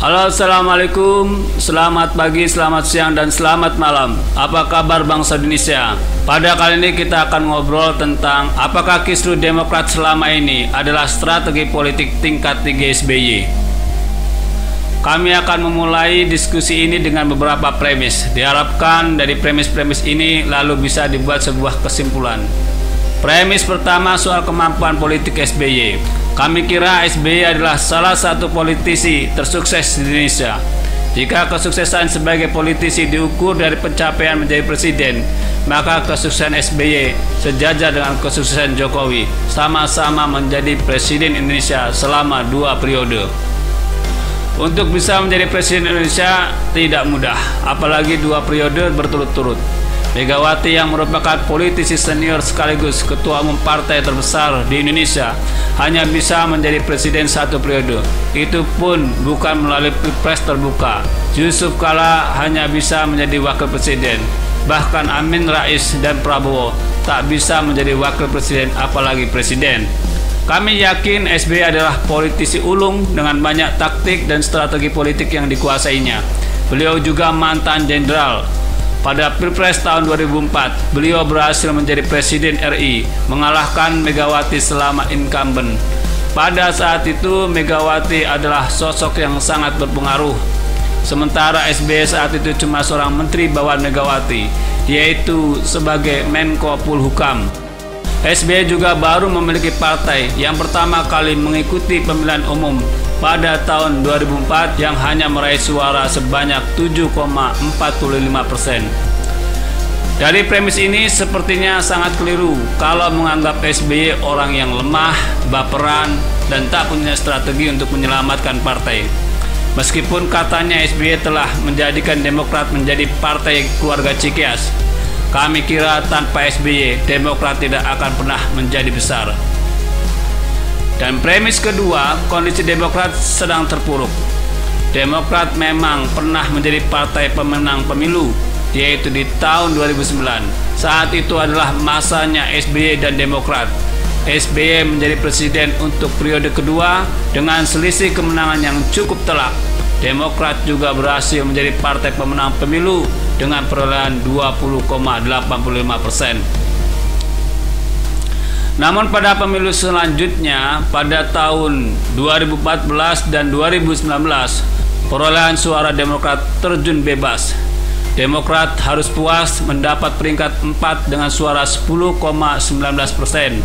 Halo, assalamualaikum, selamat pagi, selamat siang, dan selamat malam. Apa kabar bangsa Indonesia? Pada kali ini kita akan ngobrol tentang apakah kisru Demokrat selama ini adalah strategi politik tingkat tinggi SBY. Kami akan memulai diskusi ini dengan beberapa premis. Diharapkan dari premis-premis ini lalu bisa dibuat sebuah kesimpulan. Premis pertama soal kemampuan politik SBY. Kami kira SBY adalah salah satu politisi tersukses di Indonesia. Jika kesuksesan sebagai politisi diukur dari pencapaian menjadi presiden, maka kesuksesan SBY sejajar dengan kesuksesan Jokowi, sama-sama menjadi presiden Indonesia selama 2 periode. Untuk bisa menjadi presiden Indonesia tidak mudah, apalagi 2 periode berturut-turut. Megawati yang merupakan politisi senior sekaligus ketua umum partai terbesar di Indonesia hanya bisa menjadi presiden 1 periode. Itu pun bukan melalui pilpres terbuka. Yusuf Kala hanya bisa menjadi wakil presiden. Bahkan Amin Rais dan Prabowo tak bisa menjadi wakil presiden apalagi presiden. Kami yakin SBY adalah politisi ulung dengan banyak taktik dan strategi politik yang dikuasainya. Beliau juga mantan jenderal. Pada Pilpres tahun 2004, beliau berhasil menjadi Presiden RI, mengalahkan Megawati selama incumbent. Pada saat itu, Megawati adalah sosok yang sangat berpengaruh. Sementara SBY saat itu cuma seorang menteri bawahan Megawati, yaitu sebagai Menko Polhukam. SBY juga baru memiliki partai yang pertama kali mengikuti pemilihan umum pada tahun 2004 yang hanya meraih suara sebanyak 7,45%. Dari premis ini sepertinya sangat keliru kalau menganggap SBY orang yang lemah, baperan, dan tak punya strategi untuk menyelamatkan partai. Meskipun katanya SBY telah menjadikan Demokrat menjadi partai keluarga Cikeas, kami kira tanpa SBY, Demokrat tidak akan pernah menjadi besar. Dan premis kedua, kondisi Demokrat sedang terpuruk. Demokrat memang pernah menjadi partai pemenang pemilu, yaitu di tahun 2009. Saat itu adalah masanya SBY dan Demokrat. SBY menjadi presiden untuk periode kedua dengan selisih kemenangan yang cukup telak. Demokrat juga berhasil menjadi partai pemenang pemilu dengan perolehan 20,85%. Namun pada pemilu selanjutnya, pada tahun 2014 dan 2019, perolehan suara Demokrat terjun bebas. Demokrat harus puas mendapat peringkat 4 dengan suara 10,19%.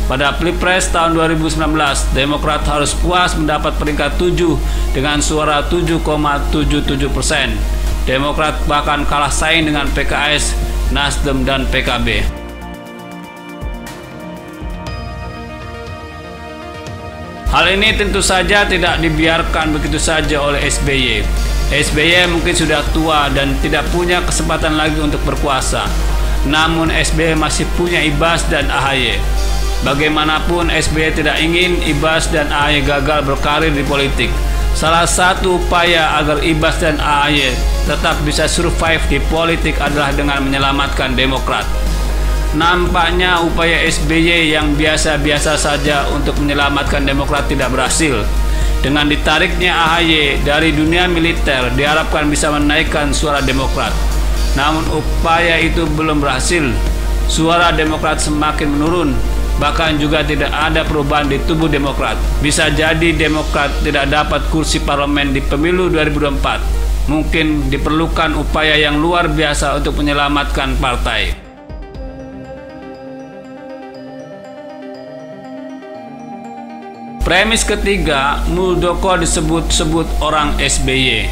Pada Pilpres tahun 2019, Demokrat harus puas mendapat peringkat 7 dengan suara 7,77%. Demokrat bahkan kalah saing dengan PKS, Nasdem, dan PKB. Hal ini tentu saja tidak dibiarkan begitu saja oleh SBY. SBY mungkin sudah tua dan tidak punya kesempatan lagi untuk berkuasa. Namun SBY masih punya Ibas dan AHY. Bagaimanapun SBY tidak ingin Ibas dan AHY gagal berkarir di politik. Salah satu upaya agar Ibas dan AHY tetap bisa survive di politik adalah dengan menyelamatkan Demokrat. Nampaknya upaya SBY yang biasa-biasa saja untuk menyelamatkan Demokrat tidak berhasil. Dengan ditariknya AHY dari dunia militer diharapkan bisa menaikkan suara Demokrat. Namun upaya itu belum berhasil. Suara Demokrat semakin menurun. Bahkan juga tidak ada perubahan di tubuh Demokrat. Bisa jadi Demokrat tidak dapat kursi parlemen di pemilu 2024. Mungkin diperlukan upaya yang luar biasa untuk menyelamatkan partai. Premis ketiga, Muldoko disebut-sebut orang SBY.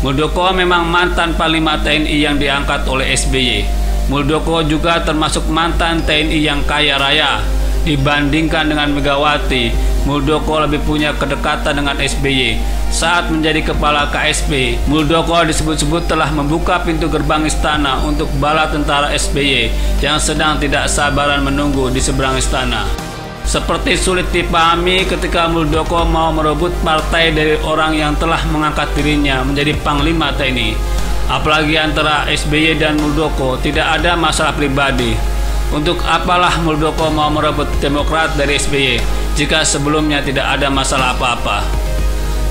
Muldoko memang mantan Panglima TNI yang diangkat oleh SBY. Muldoko juga termasuk mantan TNI yang kaya raya. Dibandingkan dengan Megawati, Muldoko lebih punya kedekatan dengan SBY. Saat menjadi kepala KSP, Muldoko disebut-sebut telah membuka pintu gerbang istana untuk bala tentara SBY yang sedang tidak sabaran menunggu di seberang istana. Seperti sulit dipahami ketika Muldoko mau merebut partai dari orang yang telah mengangkat dirinya menjadi Panglima TNI. Apalagi antara SBY dan Muldoko tidak ada masalah pribadi. Untuk apalah Muldoko mau merebut Demokrat dari SBY jika sebelumnya tidak ada masalah apa-apa?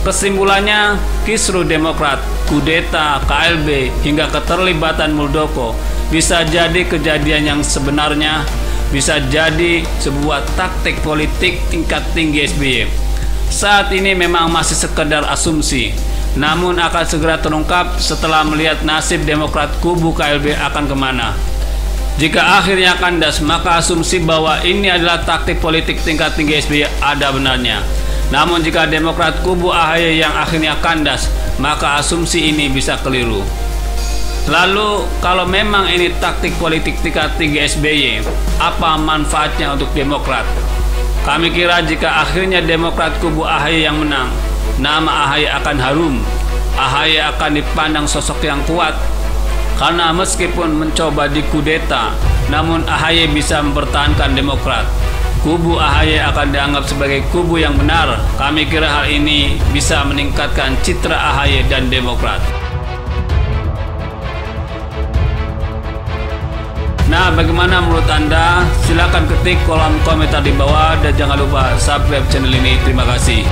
Kesimpulannya, kisruh Demokrat, kudeta, KLB, hingga keterlibatan Muldoko bisa jadi kejadian yang sebenarnya, bisa jadi sebuah taktik politik tingkat tinggi SBY. Saat ini memang masih sekedar asumsi, namun akan segera terungkap setelah melihat nasib Demokrat kubu KLB akan kemana. Jika akhirnya kandas, maka asumsi bahwa ini adalah taktik politik tingkat tinggi SBY ada benarnya. Namun jika Demokrat kubu AHY yang akhirnya kandas, maka asumsi ini bisa keliru. Lalu kalau memang ini taktik politik tingkat tinggi SBY, apa manfaatnya untuk Demokrat? Kami kira jika akhirnya Demokrat kubu AHY yang menang, nama AHY akan harum. AHY akan dipandang sosok yang kuat, karena meskipun mencoba dikudeta, namun AHY bisa mempertahankan Demokrat. Kubu AHY akan dianggap sebagai kubu yang benar. Kami kira hal ini bisa meningkatkan citra AHY dan Demokrat. Nah, bagaimana menurut Anda? Silakan ketik kolom komentar di bawah dan jangan lupa subscribe channel ini. Terima kasih.